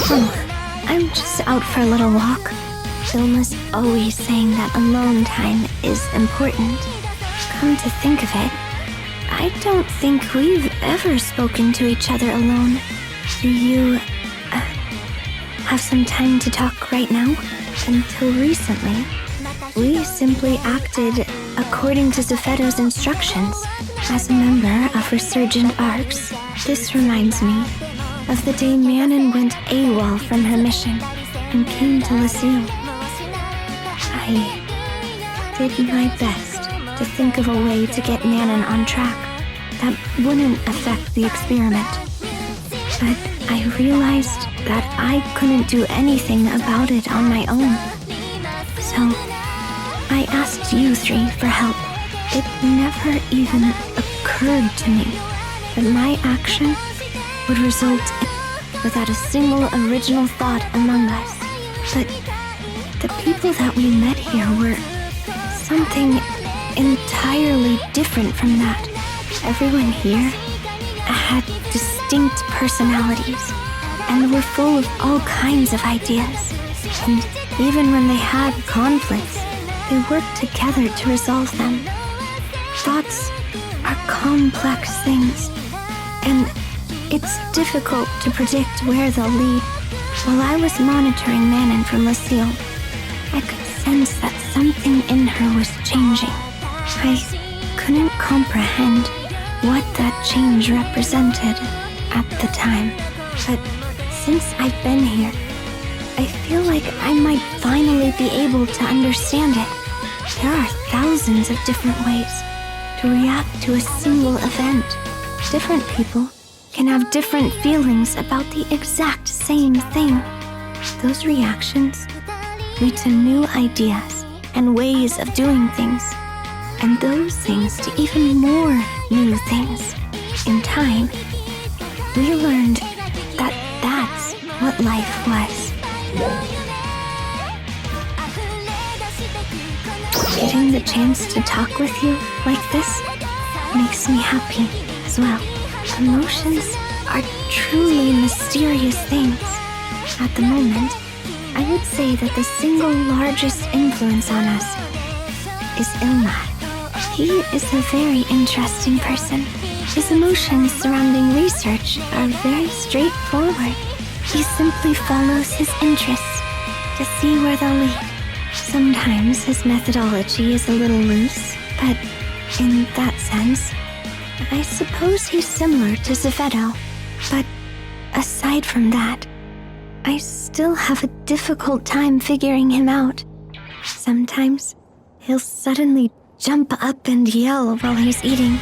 Oh, I'm just out for a little walk. Vilma's always saying that alone time is important. Come to think of it, I don't think we've ever spoken to each other alone. Do you, have some time to talk right now? Until recently, we simply acted according to Zephedo's instructions. As a member of Resurgent Arcs, this reminds me of the day Manon went AWOL from her mission and came to Lucille. I did my best to think of a way to get Manon on track that wouldn't affect the experiment. But I realized that I couldn't do anything about it on my own. So I asked you three for help. It never even occurred to me that my action would result without a single original thought among us. But the people that we met here were something entirely different from that. Everyone here had distinct personalities and were full of all kinds of ideas. And even when they had conflicts, they worked together to resolve them. Thoughts are complex things, and it's difficult to predict where they'll lead. While I was monitoring Manon from Lucille, I could sense that something in her was changing. I couldn't comprehend what that change represented at the time, but since I've been here, I feel like I might finally be able to understand it. There are thousands of different ways to react to a single event. Different people can have different feelings about the exact same thing. Those reactions lead to new ideas and ways of doing things, and those things to even more new things. In time, we learned that that's what life was. Getting the chance to talk with you like this makes me happy as well. Emotions are truly mysterious things. At the moment, I would say that the single largest influence on us is Ilmad. He is a very interesting person. His emotions surrounding research are very straightforward. He simply follows his interests to see where they'll lead. Sometimes his methodology is a little loose, but in that sense, I suppose he's similar to Zephedo. But aside from that, I still have a difficult time figuring him out. Sometimes he'll suddenly jump up and yell while he's eating,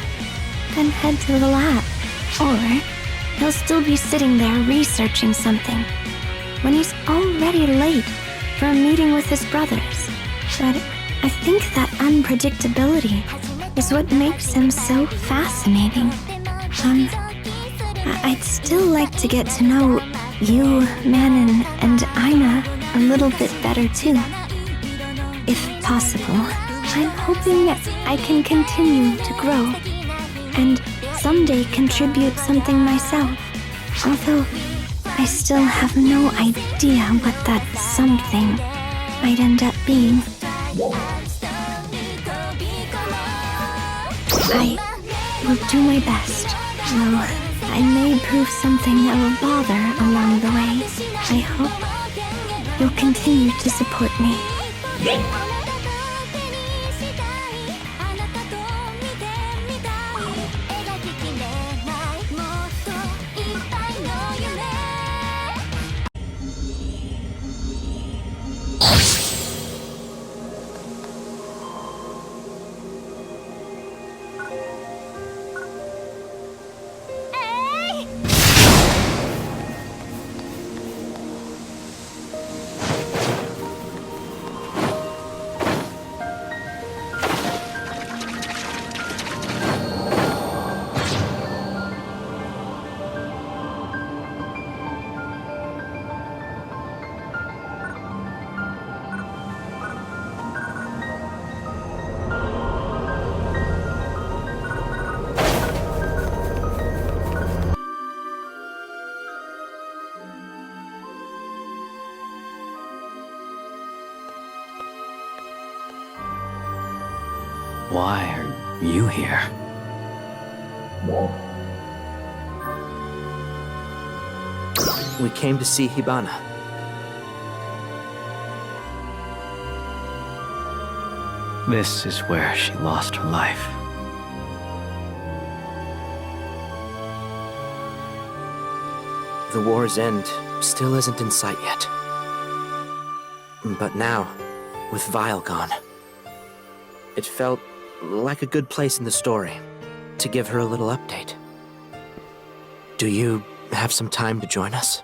then head to the lab. Or he'll still be sitting there researching something when he's already late for a meeting with his brothers. But I think that unpredictability is what makes him so fascinating. I'd still like to get to know you, Manon, and Aina a little bit better too. If possible, I'm hoping that I can continue to grow and someday contribute something myself. Although I still have no idea what that something might end up being. I will do my best, though I may prove something of a bother along the way. I hope you'll continue to support me. Why are you here? We came to see Hibana. This is where she lost her life. The war's end still isn't in sight yet. But now, with Vile gone, it felt like a good place in the story to give her a little update. Do you have some time to join us?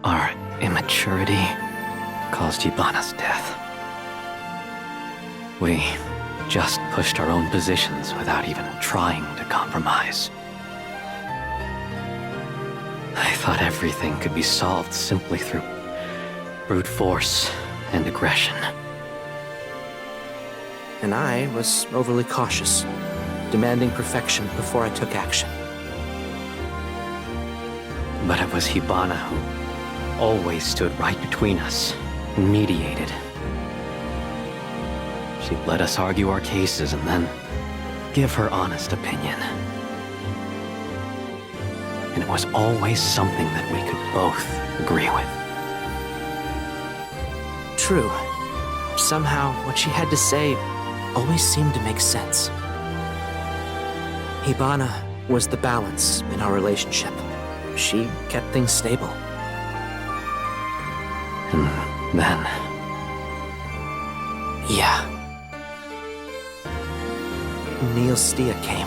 Our immaturity caused Hibana's death. We just pushed our own positions without even trying to compromise. I thought everything could be solved simply through brute force and aggression. And I was overly cautious, demanding perfection before I took action. But it was Hibana who always stood right between us and mediated. She'd let us argue our cases and then give her honest opinion. And it was always something that we could both agree with. True. Somehow, what she had to say always seemed to make sense. Hibana was the balance in our relationship. She kept things stable. And then... Yeah. Neil Stia came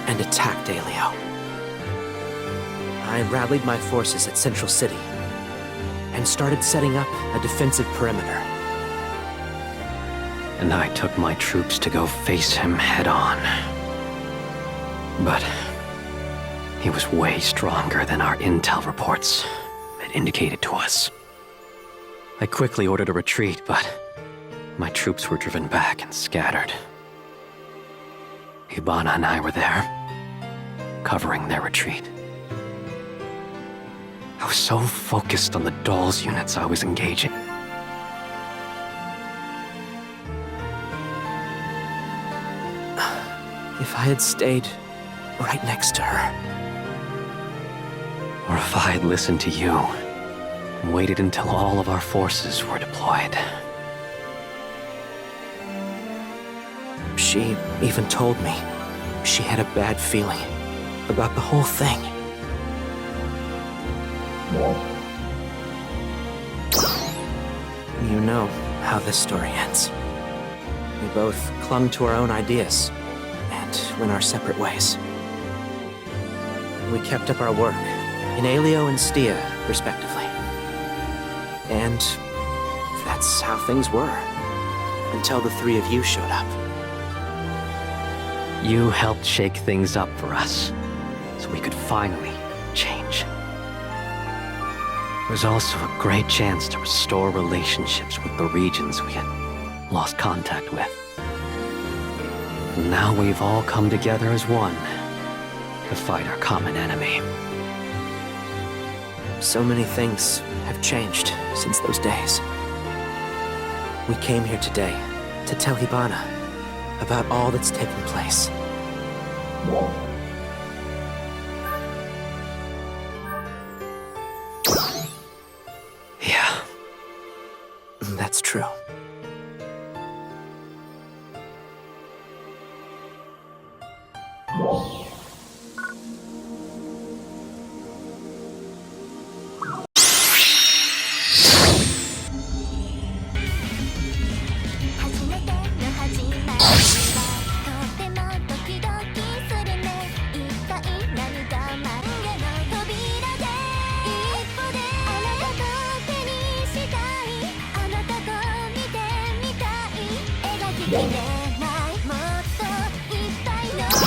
and attacked Aleo. I rallied my forces at Central City and started setting up a defensive perimeter. And I took my troops to go face him head-on. But he was way stronger than our intel reports had indicated to us. I quickly ordered a retreat, but my troops were driven back and scattered. Hibana and I were there, covering their retreat. I was so focused on the dolls units I was engaging. If I had stayed right next to her. Or if I had listened to you and waited until all of our forces were deployed. She even told me she had a bad feeling about the whole thing. You know how this story ends. We both clung to our own ideas and went our separate ways. We kept up our work in Aleo and Stia, respectively. And that's how things were, until the three of you showed up. You helped shake things up for us, so we could finally change. It was also a great chance to restore relationships with the regions we had lost contact with. And now we've all come together as one to fight our common enemy. So many things have changed since those days. We came here today to tell Hibana about all that's taken place. Yeah. That's true.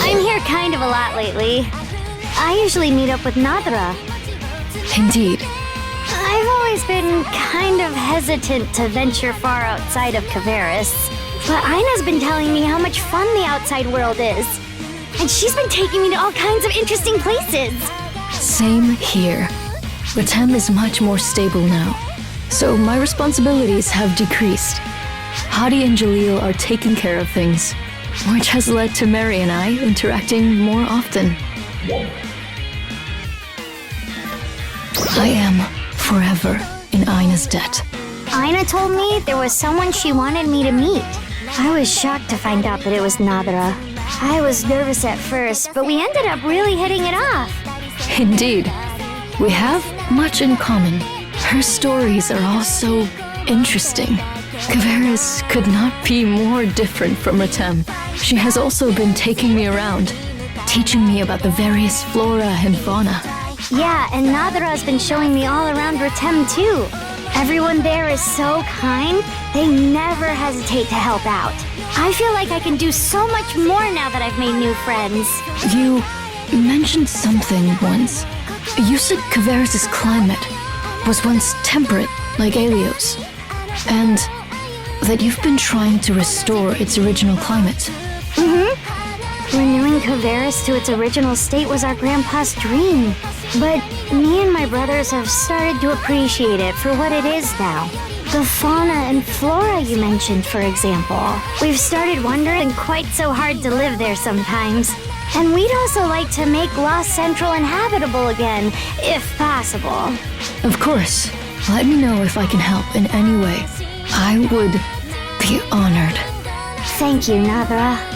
I'm here kind of a lot lately. I usually meet up with Nadra. Indeed. I've always been kind of hesitant to venture far outside of Kavaris, but Ina's been telling me how much fun the outside world is. and she's been taking me to all kinds of interesting places. Same here. Retem is much more stable now, so my responsibilities have decreased. Hadi and Jalil are taking care of things, which has led to Mary and I interacting more often. I am forever in Ina's debt. Ina told me there was someone she wanted me to meet. I was shocked to find out that it was Nadra. I was nervous at first, but we ended up really hitting it off. Indeed, we have much in common. Her stories are all so interesting. Kavaris could not be more different from Retem. She has also been taking me around, teaching me about the various flora and fauna. Yeah, and Nadra has been showing me all around Retem too. Everyone there is so kind, they never hesitate to help out. I feel like I can do so much more now that I've made new friends. You mentioned something once. You said Kavaris' climate was once temperate, like Elio's, and that you've been trying to restore its original climate. Renewing Kavaris to its original state was our grandpa's dream. But me and my brothers have started to appreciate it for what it is now. The fauna and flora you mentioned, for example. We've started wondering quite so hard to live there sometimes. And we'd also like to make Lost Central inhabitable again, if possible. Of course. Let me know if I can help in any way. I would be honored. Thank you, Nadra.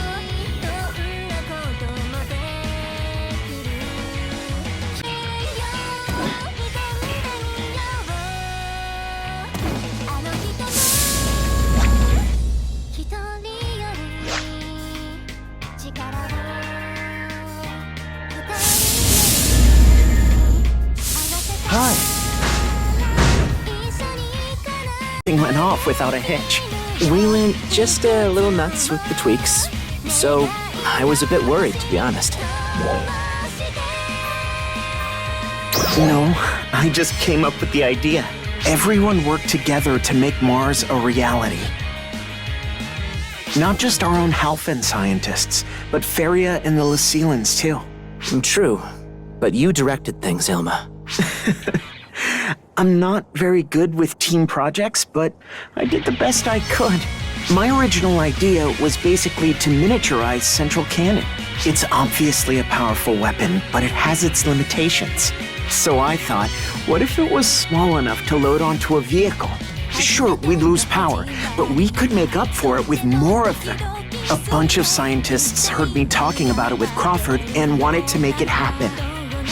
Hi. Thing went off without a hitch. We went just a little nuts with the tweaks, so I was a bit worried, to be honest. No, I just came up with the idea. Everyone worked together to make Mars a reality. Not just our own Halfin scientists, but Feria and the Lycelans too. True, but you directed things, Ilma. I'm not very good with team projects, but I did the best I could. My original idea was basically to miniaturize Central Cannon. It's obviously a powerful weapon, but it has its limitations. So I thought, what if it was small enough to load onto a vehicle? Sure, we'd lose power, but we could make up for it with more of them. A bunch of scientists heard me talking about it with Crawford and wanted to make it happen.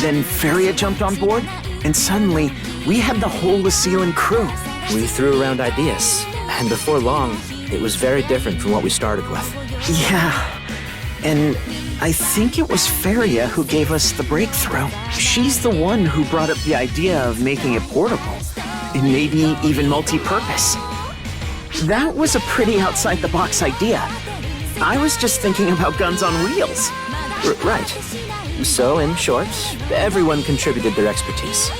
Then Feria jumped on board, and suddenly, we had the whole Lycelan crew. We threw around ideas, and before long, it was very different from what we started with. Yeah, and I think it was Feria who gave us the breakthrough. She's the one who brought up the idea of making it portable, and maybe even multi-purpose. That was a pretty outside-the-box idea. I was just thinking about guns on wheels. Right. So, in short, everyone contributed their expertise.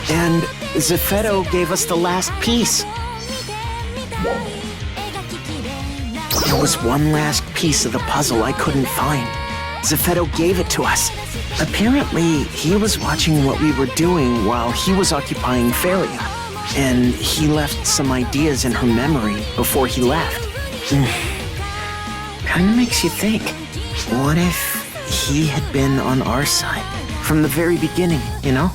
And Zeffetto gave us the last piece. There was one last piece of the puzzle I couldn't find. Zeffetto gave it to us. Apparently, he was watching what we were doing while he was occupying Feria. And he left some ideas in her memory before he left. Kinda makes you think, what if he had been on our side from the very beginning, you know?